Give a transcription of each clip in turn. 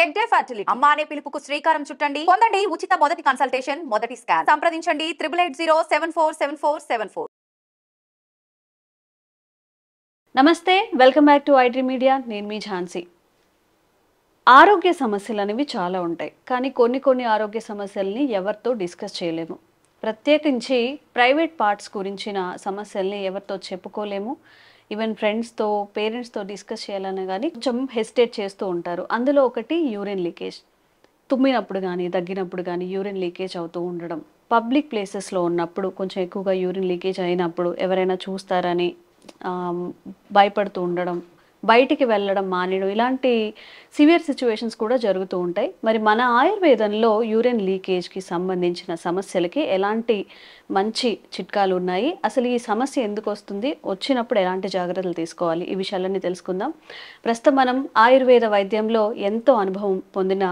Head day fertility అమ్మ అనే పిలుపుకు శ్రీకారం చుట్టండి. పొందండి ఉచిత మొదటి కన్సల్టేషన్, మొదటి స్కాన్. సంప్రదించండి 8880747474. నమస్తే, welcome back to iDream media. నేను మీ ఝాన్సీ. ఆరోగ్య సమస్యలు అనేవి చాలా ఉంటాయి, కానీ కొన్ని ఆరోగ్య సమస్యల్ని ఎవరితో డిస్కస్ చేయలేము. ప్రత్యేకించి ప్రైవేట్ పార్ట్స్ గురించిన సమస్యల్ని ఎవరితో చెప్పుకోలేము. ఈవెన్ ఫ్రెండ్స్తో, పేరెంట్స్తో డిస్కస్ చేయాలన్నా కానీ కొంచెం హెసిటేట్ చేస్తూ ఉంటారు. అందులో ఒకటి యూరిన్ లీకేజ్. తుమ్మినప్పుడు కానీ దగ్గినప్పుడు కానీ యూరిన్ లీకేజ్ అవుతూ ఉండడం, పబ్లిక్ ప్లేసెస్లో ఉన్నప్పుడు కొంచెం ఎక్కువగా యూరిన్ లీకేజ్ అయినప్పుడు ఎవరైనా చూస్తారని భయపడుతూ ఉండడం, బయటికి వెళ్ళడం మానేయడం, ఇలాంటి సివియర్ సిచ్యువేషన్స్ కూడా జరుగుతూ ఉంటాయి. మరి మన ఆయుర్వేదంలో యూరిన్ లీకేజ్కి సంబంధించిన సమస్యలకి ఎలాంటి మంచి చిట్కాలు ఉన్నాయి, అసలు ఈ సమస్య ఎందుకు వస్తుంది, వచ్చినప్పుడు ఎలాంటి జాగ్రత్తలు తీసుకోవాలి, ఈ విషయాలన్నీ తెలుసుకుందాం. ప్రస్తుతం మనం ఆయుర్వేద వైద్యంలో ఎంతో అనుభవం పొందిన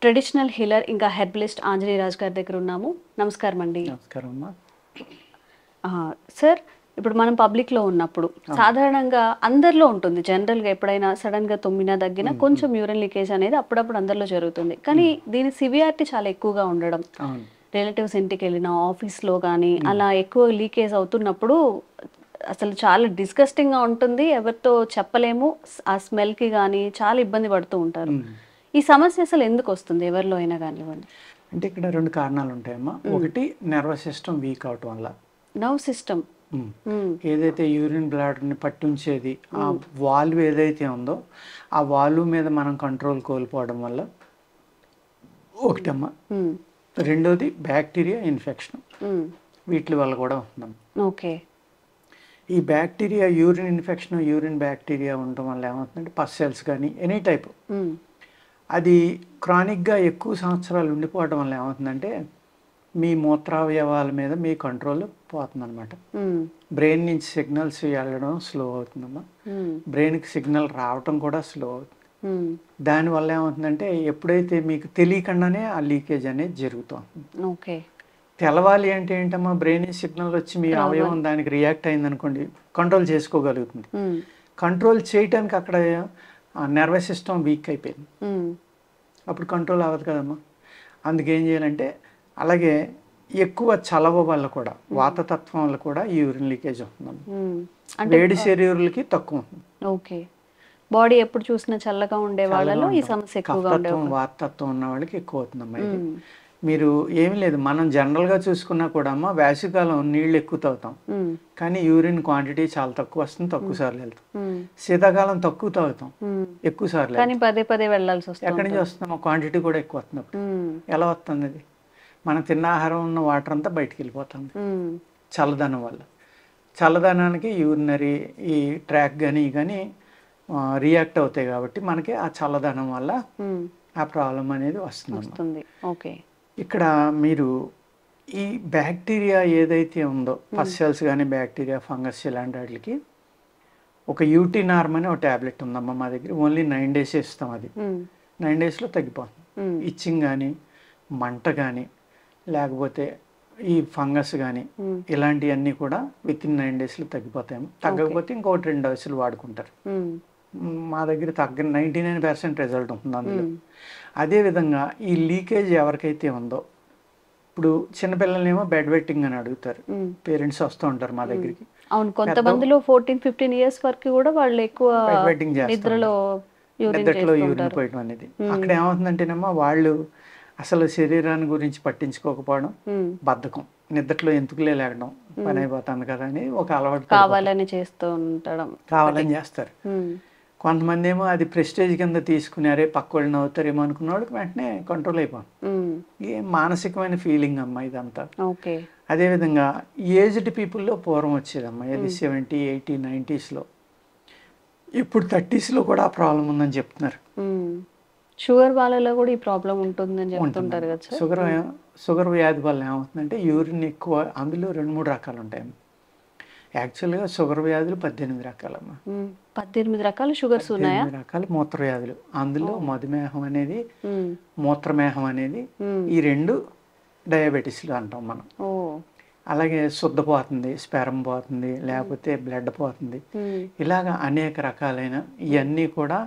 ట్రెడిషనల్ హీలర్ ఇంకా హెర్బలిస్ట్ ఆంజనేయరాజు గారి దగ్గర ఉన్నాము. నమస్కారం అండి. నమస్కారం అమ్మా. సార్, ఇప్పుడు మనం పబ్లిక్లో ఉన్నప్పుడు సాధారణంగా అందరిలో ఉంటుంది. జనరల్గా ఎప్పుడైనా సడన్గా తుమ్మినా దగ్గినా కొంచెం యూరిన్ లీకేజ్ అనేది అప్పుడప్పుడు అందరిలో జరుగుతుంది. కానీ దీని సివియారిటీ చాలా ఎక్కువగా ఉండడం, రిలేటివ్స్ ఇంటికి వెళ్ళినా, ఆఫీస్లో కానీ అలా ఎక్కువ లీకేజ్ అవుతున్నప్పుడు అసలు చాలా డిస్గస్టింగ్గా ఉంటుంది. ఎవరితో చెప్పలేము. ఆ స్మెల్కి కానీ చాలా ఇబ్బంది పడుతూ ఉంటారు. ఈ సమస్య అసలు ఎందుకు వస్తుంది ఎవరిలో అయినా కానివ్వండి? అంటే ఇక్కడ రెండు కారణాలు ఉంటాయమ్మా. ఒకటి నర్వస్ సిస్టమ్ వీక్ అవటం వల్ల. నర్వ్ సిస్టమ్ ఏదైతే యూరిన్ బ్లాడర్ని పట్టించేది ఆ వాల్వ్ ఏదైతే ఉందో ఆ వాల్వ్ మీద మనం కంట్రోల్ కోల్పోవడం వల్ల ఒకటమ్మా. రెండోది బ్యాక్టీరియా ఇన్ఫెక్షన్, వీటి వల్ల కూడా వస్తుందమ్మా. ఓకే. ఈ bacteria urine infection, urine bacteria ఉండటం వల్ల ఏమవుతుందంటే పస్ సెల్స్ కానీ ఎనీ టైప్ అది క్రానిక్గా ఎక్కువ సంవత్సరాలు ఉండిపోవడం వల్ల ఏమవుతుందంటే మీ మూత్రావయవాల మీద మీ కంట్రోల్ పోతుందన్నమాట. బ్రెయిన్ నుంచి సిగ్నల్స్ వెళ్ళడం స్లో అవుతుందమ్మా. బ్రెయిన్కి సిగ్నల్ రావటం కూడా స్లో అవుతుంది. దానివల్ల ఏమవుతుందంటే ఎప్పుడైతే మీకు తెలియకుండానే ఆ లీకేజ్ అనేది జరుగుతుంది. తెలవాలి అంటే ఏంటమ్మా, బ్రెయిన్ సిగ్నల్ వచ్చి మీ అవయవం దానికి రియాక్ట్ అయిందనుకోండి, కంట్రోల్ చేసుకోగలుగుతుంది. కంట్రోల్ చేయటానికి అక్కడ నర్వస్ సిస్టమ్ వీక్ అయిపోయింది, అప్పుడు కంట్రోల్ అవ్వదు కదమ్మా. అందుకేం చేయాలంటే, అలాగే ఎక్కువ చలవ వల్ల కూడా, వాతతత్వం వల్ల కూడా ఈ యూరిన్ లీకేజ్ అవుతుందమ్మా. వేడి శరీరాలకి తక్కువ ఉంటుంది. ఓకే. బాడీ ఎప్పుడు చూసినా చల్లగా ఉండే వాళ్ళలో ఈ సమస్య ఎక్కువగా ఉండే, వాతతత్వం ఉన్న వాళ్ళకి ఎక్కువ అవుతుందమ్మా ఇది. మీరు ఏమి లేదు, మనం జనరల్గా చూసుకున్నా కూడా అమ్మా, వేసవికాలం నీళ్ళు ఎక్కువ తాగుతాం కానీ యూరిన్ క్వాంటిటీ చాలా తక్కువ వస్తుంది, తక్కువ సార్లు వెళ్తాం. శీతాకాలం తక్కువ తాగుతాం, ఎక్కువ సార్లు పదే వెళ్ళాల్సి వస్తుంది. ఎక్కడి నుంచి వస్తున్నాం, క్వాంటిటీ కూడా ఎక్కువ వస్తుంది. అప్పుడు ఎలా వస్తుంది? అది మనం తిన్న ఆహారం ఉన్న వాటర్ అంతా బయటికి వెళ్ళిపోతుంది చల్లదనం వల్ల. చల్లదనానికి యూరినరీ ఈ ట్రాక్ కానీ రియాక్ట్ అవుతాయి కాబట్టి మనకి ఆ చల్లదనం వల్ల ఆ ప్రాబ్లం అనేది వస్తుంది. ఓకే. ఇక్కడ మీరు ఈ బ్యాక్టీరియా ఏదైతే ఉందో, పస్ సెల్స్ కానీ బ్యాక్టీరియా, ఫంగస్, ఇలాంటి వాటికి ఒక యూటీనార్మ్ అని ఒక ట్యాబ్లెట్ ఉందమ్మా మా దగ్గర. ఓన్లీ 9 days ఇస్తాం. అది 9 daysలో తగ్గిపోతుంది. ఇచ్చింగ్ కానీ, మంట కానీ, లేకపోతే ఈ ఫంగస్ కానీ, ఇలాంటివన్నీ కూడా విత్ ఇన్ 9 daysలో తగ్గిపోతాయి. తగ్గకపోతే ఇంకొకటి 2 doses వాడుకుంటారు. మా దగ్గర 99% రిజల్ట్ ఉంటుంది అందులో. అదేవిధంగా ఈ లీకేజ్ ఎవరికైతే ఉందో, ఇప్పుడు చిన్నపిల్లలేమో బెడ్ వెట్టింగ్ అని అడుగుతారు, పేరెంట్స్ వస్తూ ఉంటారు మా దగ్గరికి. అవును, కొంతమందిలో 14-15 years వరకు కూడా వాళ్ళు ఎక్కువ నిద్రలో యూరిన్ పోయడం అనేది. అక్కడ ఏమవుతుందంటేనమ్మా, వాళ్ళు అసలు శరీరాన్ని గురించి పట్టించుకోకపోవడం, బద్ధకం, నిద్రలో ఎందుకులే లేకడం, పని అయిపోతుంది కదా అని ఒక అలవాటు, కావాలని చేస్తూ ఉంటాడు, కావాలని చేస్తారు. కొంతమంది ఏమో అది ప్రెస్టేజ్ కింద తీసుకున్నారే, పక్క వాళ్ళు నవ్వుతారేమో అనుకున్న వాళ్ళకి వెంటనే కంట్రోల్ అయిపోతుంది. ఏ మానసికమైన ఫీలింగ్ అమ్మా ఇదంతా. అదేవిధంగా ఏజ్డ్ పీపుల్లో పూర్వం వచ్చేదమ్మా, ఇది 70, 80, 90sలో. ఇప్పుడు 30sలో కూడా ఆ ప్రాబ్లం ఉందని చెప్తున్నారు. షుగర్ వాళ్ళలో కూడా ఈ ప్రాబ్లం ఉంటుందని చెప్తుంటారు కదా. షుగర్ వ్యాధి వల్ల ఏమవుతుందంటే యూరిన్ ఎక్కువ. అందులో 2-3 రకాలు ఉంటాయి. యాక్చువల్గా షుగర్ వ్యాధులు 18 రకాలమ్మా. 18 రకాల షుగర్స్ ఉన్నాయా? 18 రకాల మూత్ర వ్యాధులు. అందులో మధుమేహం అనేది, మూత్రమేహం అనేది, ఈ 2 డయాబెటీస్లు అంటాం మనం. అలాగే శుద్ధ పోతుంది, స్పెర్మ్ పోతుంది, లేకపోతే బ్లడ్ పోతుంది. ఇలాగ అనేక రకాలైన ఇవన్నీ కూడా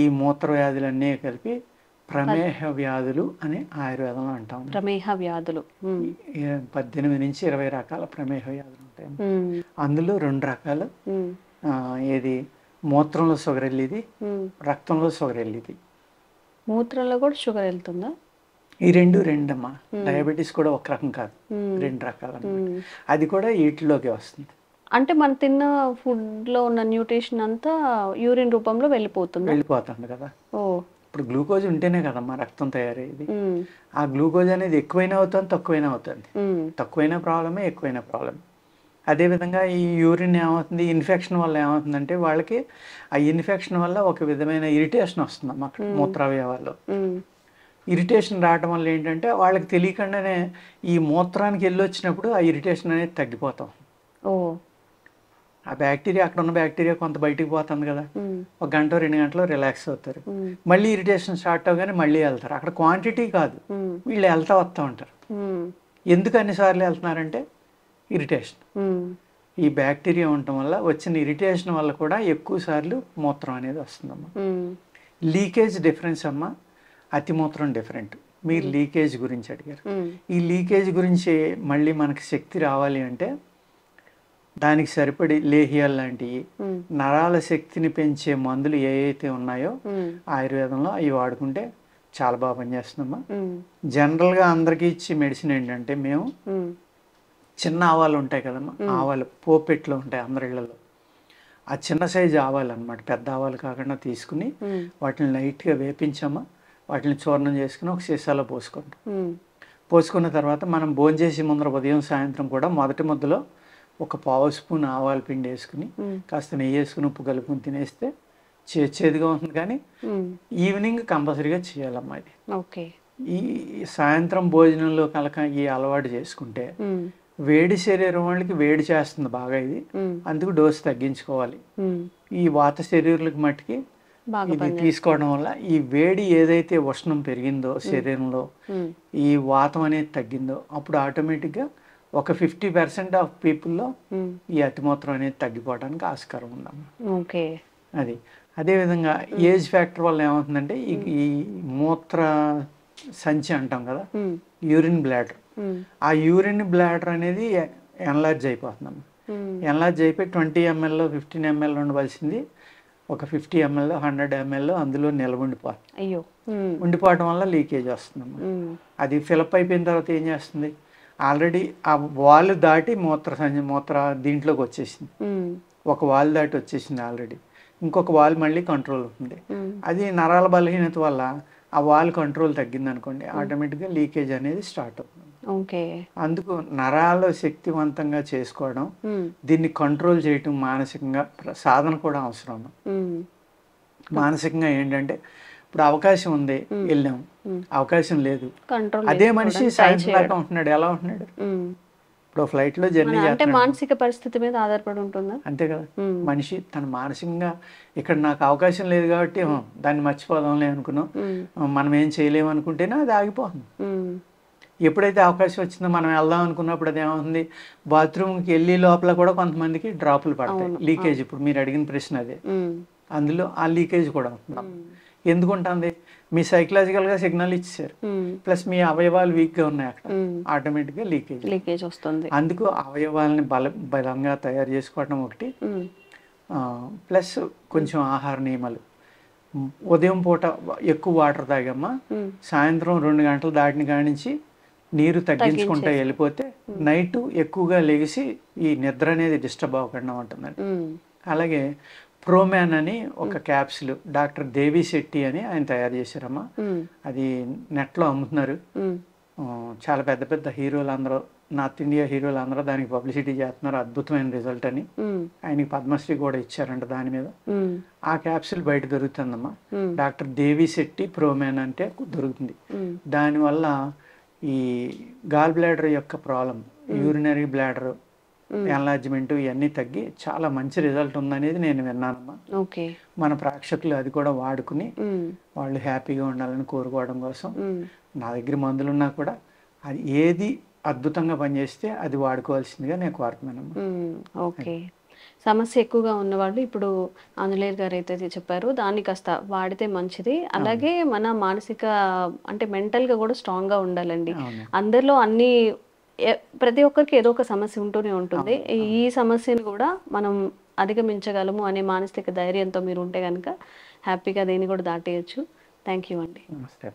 ఈ మూత్ర వ్యాధులన్నీ కలిపి ప్రమేహ వ్యాధులు అని ఆయుర్వేదంలో అంటాం. ప్రమేహ వ్యాధులు. 18 నుంచి 20 రకాల ప్రమేహ వ్యాధులు ఉంటాయి. అందులో 2 రకాలు, ఏది మూత్రంలో షుగర్ వెళ్ళేది, రక్తంలో షుగర్ వెళ్ళేది. మూత్రంలో కూడా షుగర్ వెళ్తుందా? ఈ రెండమ్మా. డయాబెటీస్ కూడా ఒక రకం కాదు, 2 రకాలు అన్నమాట. అది కూడా వీటిలోకి వస్తుంది. అంటే మనం తిన్న ఫుడ్ లో ఉన్న న్యూట్రిషన్ అంతా యూరిన్ రూపంలో వెళ్ళిపోతుంది కదా. ఓ, ఇప్పుడు గ్లూకోజ్ ఉంటేనే కదమ్మా రక్తం తయారయ్యేది. ఆ గ్లూకోజ్ అనేది ఎక్కువైనా అవుతుంది, తక్కువైనా అవుతుంది. తక్కువైనా ప్రాబ్లమే, ఎక్కువైనా ప్రాబ్లమే. అదేవిధంగా ఈ యూరిన్ ఏమవుతుంది, ఇన్ఫెక్షన్ వల్ల ఏమవుతుందంటే వాళ్ళకి ఆ ఇన్ఫెక్షన్ వల్ల ఒక విధమైన ఇరిటేషన్ వస్తుందమ్మా అక్కడ మూత్రావయవాల్లో. ఇరిటేషన్ రావడం వల్ల ఏంటంటే వాళ్ళకి తెలియకుండానే ఈ మూత్రానికి వెళ్ళి వచ్చినప్పుడు ఆ ఇరిటేషన్ అనేది తగ్గిపోతాం. ఆ బ్యాక్టీరియా, అక్కడ ఉన్న బ్యాక్టీరియా కొంత బయటికి పోతుంది కదా, 1 గంట 2 గంటలో రిలాక్స్ అవుతారు. మళ్ళీ ఇరిటేషన్ స్టార్ట్ అవగానే మళ్ళీ వెళ్తారు. అక్కడ క్వాంటిటీ కాదు, వీళ్ళు వస్తూ ఉంటారు. ఎందుకు అన్నిసార్లు వెళ్తున్నారంటే ఇరిటేషన్. ఈ బ్యాక్టీరియా ఉండటం వల్ల వచ్చిన ఇరిటేషన్ వల్ల కూడా ఎక్కువ సార్లు మూత్రం అనేది వస్తుందమ్మా. లీకేజ్ డిఫరెన్స్ అమ్మా, అతిమూత్రం డిఫరెంట్. మీరు లీకేజ్ గురించి అడిగారు. ఈ లీకేజ్ గురించి మళ్ళీ మనకి శక్తి రావాలి అంటే దానికి సరిపడి లేహ్యాలు లాంటివి, నరాల శక్తిని పెంచే మందులు ఏవైతే ఉన్నాయో ఆయుర్వేదంలో అవి వాడుకుంటే చాలా బాగా పనిచేస్తుందమ్మా. జనరల్గా అందరికీ ఇచ్చే మెడిసిన్ ఏంటంటే మేము చిన్న ఆవాలు ఉంటాయి కదమ్మా, ఆవాలు పోపెట్లో ఉంటాయి అందరి ఇళ్లలో. ఆ చిన్న సైజు ఆవాలు అనమాట, పెద్ద ఆవాలు కాకుండా తీసుకుని వాటిని లైట్గా వేపించామా, వాటిని చూర్ణం చేసుకుని ఒక సీసాలో పోసుకుంటాం. పోసుకున్న తర్వాత మనం భోంచేసి ముందర ఉదయం సాయంత్రం కూడా మొదటి ముద్దలో 1 పావు స్పూన్ ఆవాల పిండి వేసుకుని కాస్త నెయ్యి వేసుకుని ఉప్పు కలుపుకుని తినేస్తే చేదుగా ఉంటుంది. కానీ ఈవినింగ్ కంపల్సరీగా చేయాలమ్మా ఇది. ఈ సాయంత్రం భోజనంలో కనుక ఈ అలవాటు చేసుకుంటే వేడి శరీరం వాళ్ళకి వేడి చేస్తుంది బాగా ఇది, అందుకు డోసు తగ్గించుకోవాలి. ఈ వాత శరీరాలకు మట్టికి ఇది తీసుకోవడం వల్ల ఈ వేడి ఏదైతే ఉష్ణం పెరిగిందో శరీరంలో, ఈ వాతం అనేది తగ్గిందో అప్పుడు ఆటోమేటిక్గా ఒక 50% ఆఫ్ పీపుల్లో ఈ అతిమూత్రం అనేది తగ్గిపోవడానికి ఆస్కారం ఉందమ్మా. అది అదేవిధంగా ఏజ్ ఫ్యాక్టర్ వల్ల ఏమవుతుందంటే ఈ మూత్ర సంచి అంటాం కదా, యూరిన్ బ్లాడర్, ఆ యూరిన్ బ్లాడర్ అనేది ఎన్లార్జ్ అయిపోతుందమ్మా. ఎన్లార్జ్ అయిపోయి 20 ml 15 ml ఉండవలసింది ఒక 50 ml 100 ml అందులో ఉండిపోవడం వల్ల లీకేజ్ వస్తుందమ్మా. అది ఫిలప్ అయిపోయిన తర్వాత ఏం చేస్తుంది, ఆల్రెడీ ఆ వాల్ దాటి మూత్ర దీంట్లోకి వచ్చేసింది. ఒక వాల్ దాటి వచ్చేసింది ఆల్రెడీ, ఇంకొక వాల్ మళ్ళీ కంట్రోల్ అవుతుంది. అది నరాల బలహీనత వల్ల ఆ వాల్ కంట్రోల్ తగ్గింది అనుకోండి, ఆటోమేటిక్గా లీకేజ్ అనేది స్టార్ట్ అవుతుంది. అందుకు నరాలు శక్తివంతంగా చేసుకోవడం, దీన్ని కంట్రోల్ చేయటం మానసికంగా సాధన కూడా అవసరం. మానసికంగా ఏంటంటే ఇప్పుడు అవకాశం ఉంది వెళ్ళాము, అవకాశం లేదు, అదే మనిషి సాయంత్రం దాకా ఉంటున్నాడు. ఎలా ఉంటున్నాడు? ఇప్పుడు ఫ్లైట్ లో జర్నీ చేస్తున్నాడు, మానసిక పరిస్థితి మీద ఆధారపడి ఉంటుందా? అంతే కదా. మనిషి తన మానసికంగా ఇక్కడ నాకు అవకాశం లేదు కాబట్టి దాన్ని మర్చిపోదాంలే అనుకున్నాం, మనం ఏం చేయలేము అనుకుంటేనే అది ఆగిపోతుంది. ఎప్పుడైతే అవకాశం వచ్చిందో మనం వెళ్దాం అనుకున్నప్పుడు అది ఏమవుతుంది, బాత్రూమ్కి వెళ్ళి లోపల కూడా కొంతమందికి డ్రాపులు పడతాయి, లీకేజ్. ఇప్పుడు మీరు అడిగిన ప్రశ్న అదే, అందులో ఆ లీకేజ్ కూడా ఉంటుంది. ఎందుకు ఉంటుంది, మీ సైకలాజికల్గా సిగ్నల్ ఇచ్చారు, ప్లస్ మీ అవయవాలు వీక్గా ఉన్నాయి, అక్కడ ఆటోమేటిక్గా లీకేజ్ వస్తుంది. అందుకు అవయవాలని బలంగా తయారు చేసుకోవడం ఒకటి, ప్లస్ కొంచెం ఆహార నియమాలు. ఉదయం పూట ఎక్కువ వాటర్ తాగమ్మా, సాయంత్రం 2 గంటలు దాటిన కాడి నుంచి నీరు తగ్గించుకుంటూ వెళ్ళిపోతే నైట్ ఎక్కువగా లెగిసి ఈ నిద్ర అనేది డిస్టర్బ్ అవ్వకుండా ఉంటుందండి. అలాగే ప్రోమ్యాన్ అని ఒక క్యాప్సుల్ డాక్టర్ దేవి శెట్టి అని ఆయన తయారు చేశారమ్మా, అది నెట్లో అమ్ముతున్నారు. చాలా పెద్ద పెద్ద హీరోలు అందరూ, నార్త్ ఇండియా హీరోలు అందరూ దానికి పబ్లిసిటీ చేస్తున్నారు, అద్భుతమైన రిజల్ట్ అని. ఆయనకి పద్మశ్రీ కూడా ఇచ్చారంట దాని మీద. ఆ క్యాప్సుల్ బయట దొరుకుతుందమ్మా, డాక్టర్ దేవి శెట్టి ప్రోమ్యాన్ అంటే దొరుకుతుంది. దానివల్ల ఈ గాల్ బ్లాడర్ యొక్క ప్రాబ్లం, యూరినరీ బ్లాడర్ ఎన్లార్జ్మెంట్ ఇవన్నీ తగ్గి చాలా మంచి రిజల్ట్ ఉందనేది నేను విన్నానమ్మా. మన ప్రేక్షకులు అది కూడా వాడుకుని వాళ్ళు హ్యాపీగా ఉండాలని కోరుకోవడం కోసం నా దగ్గర మందులు ఉన్నా కూడా అది ఏది అద్భుతంగా పనిచేస్తే అది వాడుకోవాల్సిందిగా నేను కోరుతున్నానమ్మా. ఓకే, సమస్య ఎక్కువగా ఉన్నవాళ్ళు ఇప్పుడు ఆంజనేయులు గారు అయితే చెప్పారు దాన్ని కాస్త వాడితే మంచిది. అలాగే మన మానసిక అంటే మెంటల్గా కూడా స్ట్రాంగ్గా ఉండాలండి. అవును. అందరిలో అన్ని ప్రతి ఒక్కరికి ఏదో ఒక సమస్య ఉంటూనే ఉంటుంది. ఈ సమస్యను కూడా మనం అధిగమించగలము అనే మానసిక ధైర్యంతో మీరు ఉంటే కనుక హ్యాపీగా దేన్ని కూడా దాటేయచ్చు. థ్యాంక్ యూ అండి. నమస్తే.